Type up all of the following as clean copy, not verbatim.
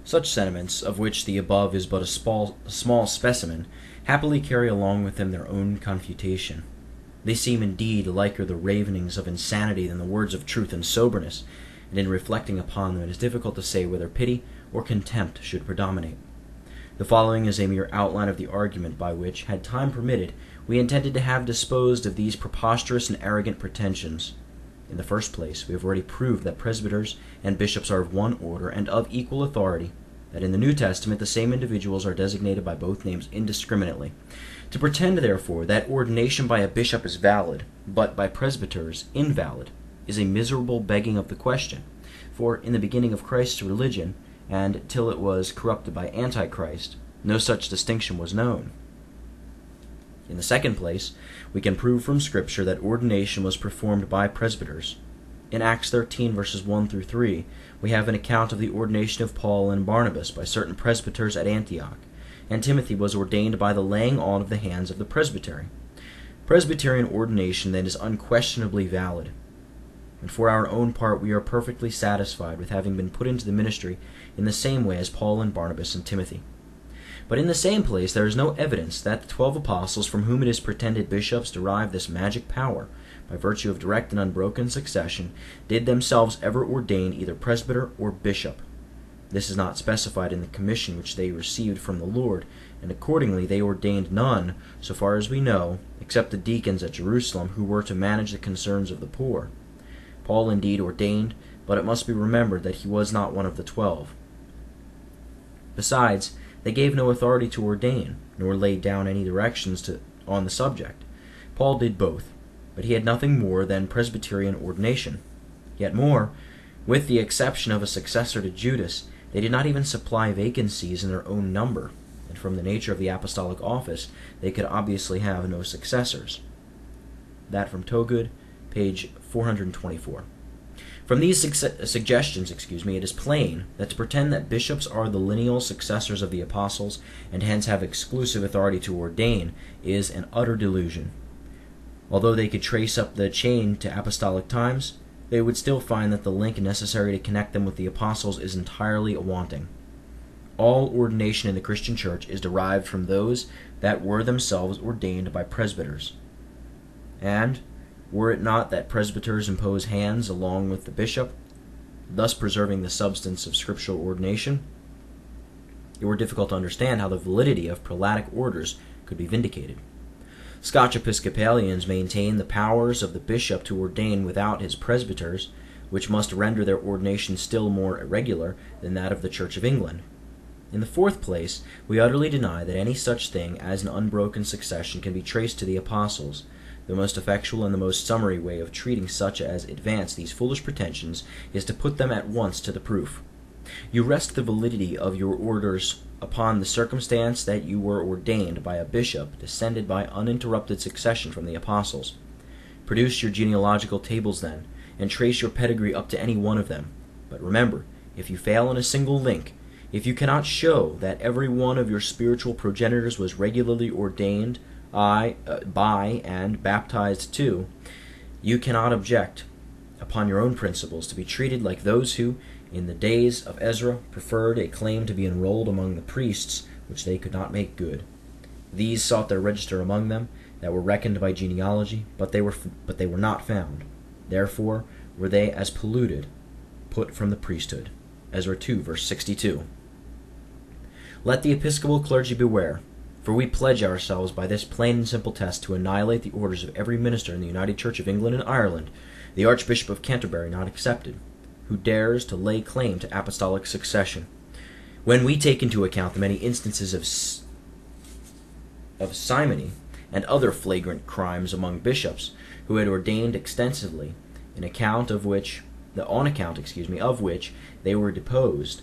Such sentiments, of which the above is but a small specimen, happily carry along with them their own confutation. They seem indeed liker the ravenings of insanity than the words of truth and soberness, and in reflecting upon them it is difficult to say whether pity or contempt should predominate. The following is a mere outline of the argument by which, had time permitted, we intended to have disposed of these preposterous and arrogant pretensions. In the first place, we have already proved that presbyters and bishops are of one order and of equal authority, that in the New Testament the same individuals are designated by both names indiscriminately. To pretend, therefore, that ordination by a bishop is valid, but by presbyters invalid, is a miserable begging of the question, for in the beginning of Christ's religion, and till it was corrupted by Antichrist, no such distinction was known. In the second place, we can prove from Scripture that ordination was performed by presbyters. In Acts 13, verses 1 through 3, we have an account of the ordination of Paul and Barnabas by certain presbyters at Antioch, and Timothy was ordained by the laying on of the hands of the presbytery. Presbyterian ordination, then, is unquestionably valid, and for our own part we are perfectly satisfied with having been put into the ministry in the same way as Paul and Barnabas and Timothy. But in the same place there is no evidence that the 12 apostles from whom it is pretended bishops derived this magic power, by virtue of direct and unbroken succession, did themselves ever ordain either presbyter or bishop. This is not specified in the commission which they received from the Lord, and accordingly they ordained none, so far as we know, except the deacons at Jerusalem who were to manage the concerns of the poor. Paul indeed ordained, but it must be remembered that he was not one of the 12. Besides, they gave no authority to ordain, nor laid down any directions on the subject. Paul did both, but he had nothing more than Presbyterian ordination. Yet more, with the exception of a successor to Judas, they did not even supply vacancies in their own number, and from the nature of the apostolic office, they could obviously have no successors. That from Togud, page 424. From these suggestions, it is plain that to pretend that bishops are the lineal successors of the apostles, and hence have exclusive authority to ordain, is an utter delusion. Although they could trace up the chain to apostolic times, they would still find that the link necessary to connect them with the apostles is entirely wanting. All ordination in the Christian church is derived from those that were themselves ordained by presbyters. And were it not that presbyters impose hands along with the bishop, thus preserving the substance of scriptural ordination, it were difficult to understand how the validity of prelatic orders could be vindicated. Scotch Episcopalians maintain the powers of the bishop to ordain without his presbyters, which must render their ordination still more irregular than that of the Church of England. In the fourth place, we utterly deny that any such thing as an unbroken succession can be traced to the apostles. The most effectual and the most summary way of treating such as advance these foolish pretensions is to put them at once to the proof. You rest the validity of your orders upon the circumstance that you were ordained by a bishop descended by uninterrupted succession from the apostles. Produce your genealogical tables then, and trace your pedigree up to any one of them. But remember, if you fail in a single link, if you cannot show that every one of your spiritual progenitors was regularly ordained by and baptized to, you cannot object, upon your own principles, to be treated like those who, in the days of Ezra, preferred a claim to be enrolled among the priests, which they could not make good. These sought their register among them, that were reckoned by genealogy, but they were not found. Therefore were they as polluted, put from the priesthood. Ezra 2, verse 62. Let the episcopal clergy beware, for we pledge ourselves by this plain and simple test to annihilate the orders of every minister in the United Church of England and Ireland, the Archbishop of Canterbury not excepted, who dares to lay claim to apostolic succession. When we take into account the many instances of simony and other flagrant crimes among bishops who had ordained extensively, on account of which they were deposed,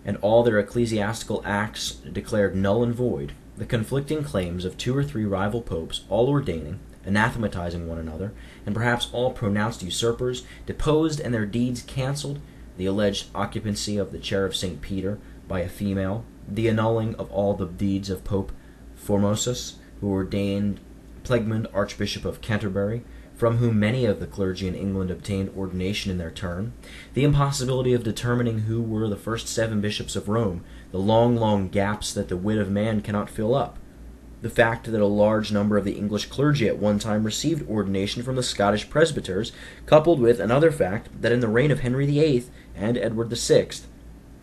and all their ecclesiastical acts declared null and void, the conflicting claims of 2 or 3 rival popes, all ordaining, anathematizing one another, and perhaps all pronounced usurpers, deposed and their deeds cancelled, the alleged occupancy of the chair of St. Peter by a female, the annulling of all the deeds of Pope Formosus, who ordained Plegmund, Archbishop of Canterbury, from whom many of the clergy in England obtained ordination in their turn, the impossibility of determining who were the first 7 bishops of Rome, the long gaps that the wit of man cannot fill up, the fact that a large number of the English clergy at one time received ordination from the Scottish presbyters, coupled with another fact that in the reign of Henry VIII and Edward VI,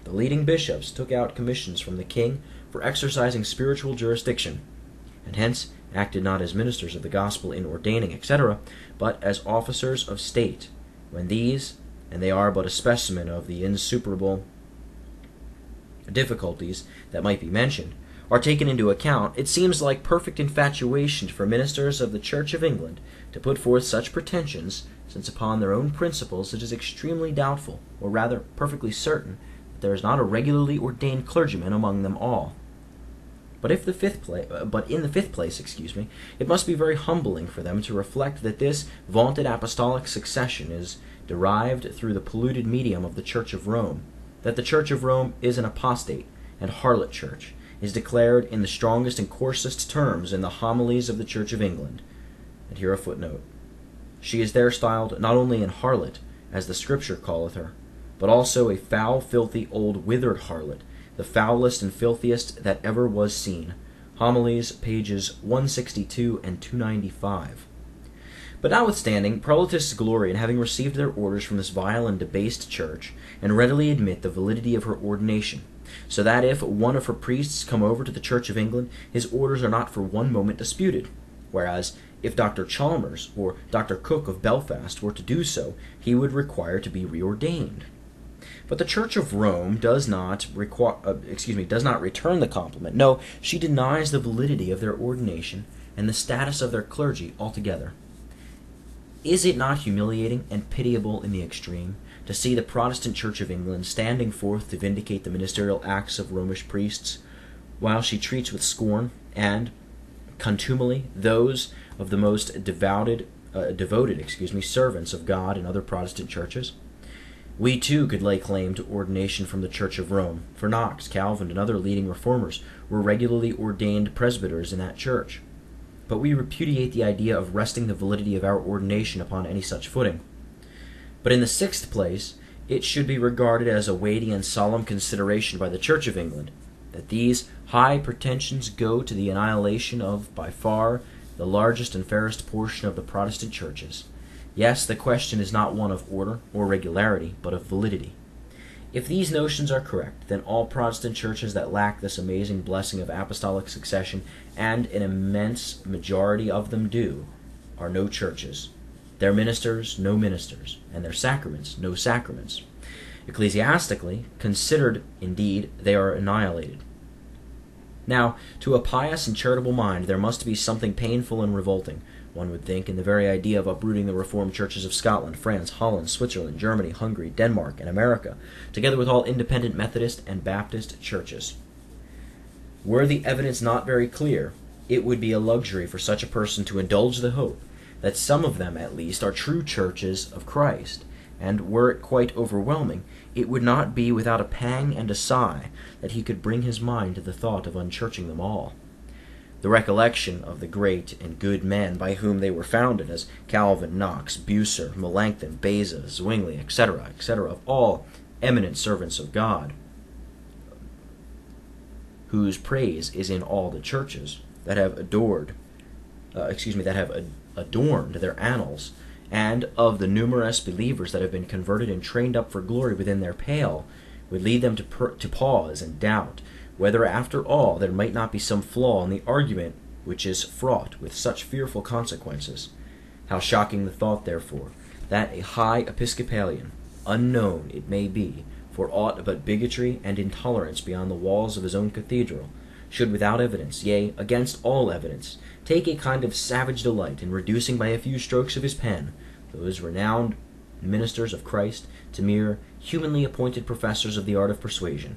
the leading bishops took out commissions from the king for exercising spiritual jurisdiction, and hence acted not as ministers of the gospel in ordaining, etc., but as officers of state, when these, and they are but a specimen of the insuperable difficulties that might be mentioned, are taken into account, it seems like perfect infatuation for ministers of the Church of England to put forth such pretensions, since upon their own principles it is extremely doubtful, or rather perfectly certain, that there is not a regularly ordained clergyman among them all. But in the fifth place, it must be very humbling for them to reflect that this vaunted apostolic succession is derived through the polluted medium of the Church of Rome, that the Church of Rome is an apostate and harlot church, is declared in the strongest and coarsest terms in the homilies of the Church of England. And here a footnote. She is there styled not only an harlot, as the Scripture calleth her, but also a foul, filthy, old, withered harlot, the foulest and filthiest that ever was seen. Homilies, pages 162 and 295. But notwithstanding, Prelatists glory in having received their orders from this vile and debased church, and readily admit the validity of her ordination, so that if one of her priests come over to the Church of England, his orders are not for one moment disputed, whereas if Dr. Chalmers or Dr. Cook of Belfast were to do so, he would require to be reordained. But the Church of Rome does not return the compliment. No, she denies the validity of their ordination and the status of their clergy altogether. Is it not humiliating and pitiable in the extreme to see the Protestant Church of England standing forth to vindicate the ministerial acts of Romish priests, while she treats with scorn and contumely those of the most devoted servants of God in other Protestant churches? We too could lay claim to ordination from the Church of Rome, for Knox, Calvin, and other leading reformers were regularly ordained presbyters in that church. But we repudiate the idea of resting the validity of our ordination upon any such footing. But in the 6th place, it should be regarded as a weighty and solemn consideration by the Church of England, that these high pretensions go to the annihilation of, by far, the largest and fairest portion of the Protestant churches. Yes, the question is not one of order or regularity, but of validity. If these notions are correct, then all Protestant churches that lack this amazing blessing of apostolic succession, and an immense majority of them do, are no churches. Their ministers, no ministers, and their sacraments, no sacraments. Ecclesiastically considered, indeed, they are annihilated. Now, to a pious and charitable mind, there must be something painful and revolting, one would think, in the very idea of uprooting the Reformed churches of Scotland, France, Holland, Switzerland, Germany, Hungary, Denmark, and America, together with all independent Methodist and Baptist churches. Were the evidence not very clear, it would be a luxury for such a person to indulge the hope that some of them, at least, are true churches of Christ, and were it quite overwhelming, it would not be without a pang and a sigh that he could bring his mind to the thought of unchurching them all. The recollection of the great and good men by whom they were founded, as Calvin, Knox, Bucer, Melanchthon, Beza, Zwingli, etc., of all eminent servants of God, whose praise is in all the churches that have adorned their annals, and of the numerous believers that have been converted and trained up for glory within their pale, would lead them to pause and doubt whether after all there might not be some flaw in the argument which is fraught with such fearful consequences. How shocking the thought, therefore, that a high Episcopalian, unknown, it may be, for aught but bigotry and intolerance beyond the walls of his own cathedral, should without evidence, yea, against all evidence, take a kind of savage delight in reducing by a few strokes of his pen those renowned ministers of Christ to mere humanly appointed professors of the art of persuasion,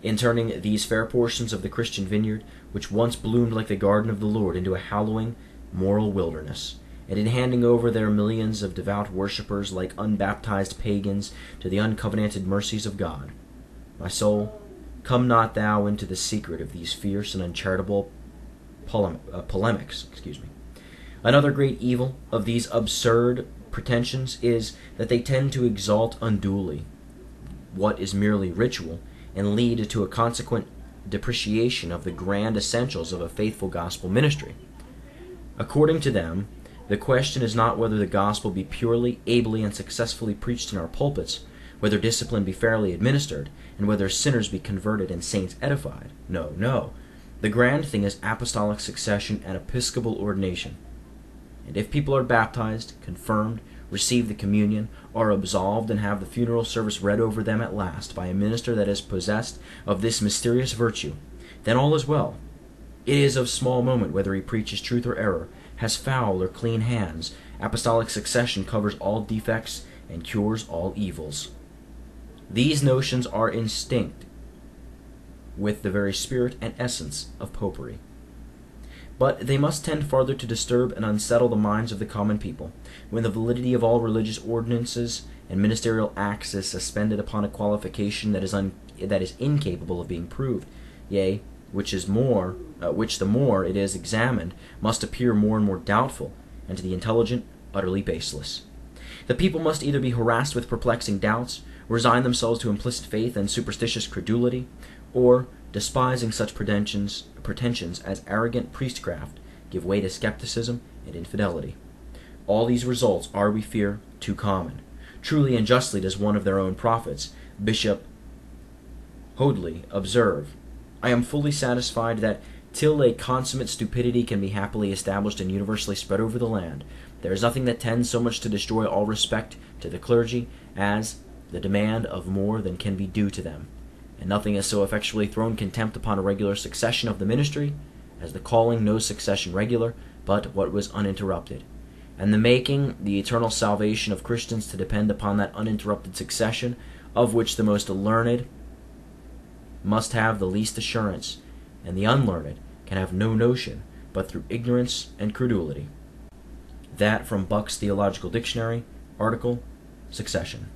in turning these fair portions of the Christian vineyard, which once bloomed like the garden of the Lord, into a hallowing moral wilderness, and in handing over their millions of devout worshippers like unbaptized pagans to the uncovenanted mercies of God. My soul, come not thou into the secret of these fierce and uncharitable polemics, Another great evil of these absurd pretensions is that they tend to exalt unduly what is merely ritual, and lead to a consequent depreciation of the grand essentials of a faithful gospel ministry. According to them, the question is not whether the gospel be purely, ably, and successfully preached in our pulpits, whether discipline be fairly administered, and whether sinners be converted and saints edified. No, no. The grand thing is apostolic succession and episcopal ordination. And if people are baptized, confirmed, receive the communion, are absolved, and have the funeral service read over them at last by a minister that is possessed of this mysterious virtue, then all is well. It is of small moment whether he preaches truth or error, has foul or clean hands. Apostolic succession covers all defects and cures all evils. These notions are instinct with the very spirit and essence of popery. But they must tend farther to disturb and unsettle the minds of the common people, when the validity of all religious ordinances and ministerial acts is suspended upon a qualification that is incapable of being proved, yea, which the more it is examined must appear more and more doubtful, and to the intelligent utterly baseless. The people must either be harassed with perplexing doubts, resign themselves to implicit faith and superstitious credulity, or, despising such pretensions as arrogant priestcraft, give way to skepticism and infidelity. All these results are, we fear, too common. Truly and justly does one of their own prophets, Bishop Hoadley, observe, I am fully satisfied that till a consummate stupidity can be happily established and universally spread over the land, there is nothing that tends so much to destroy all respect to the clergy as the demand of more than can be due to them. And nothing has so effectually thrown contempt upon a regular succession of the ministry as the calling no succession regular, but what was uninterrupted, and the making the eternal salvation of Christians to depend upon that uninterrupted succession, of which the most learned must have the least assurance, and the unlearned can have no notion but through ignorance and credulity. That from Buck's Theological Dictionary, article, Succession.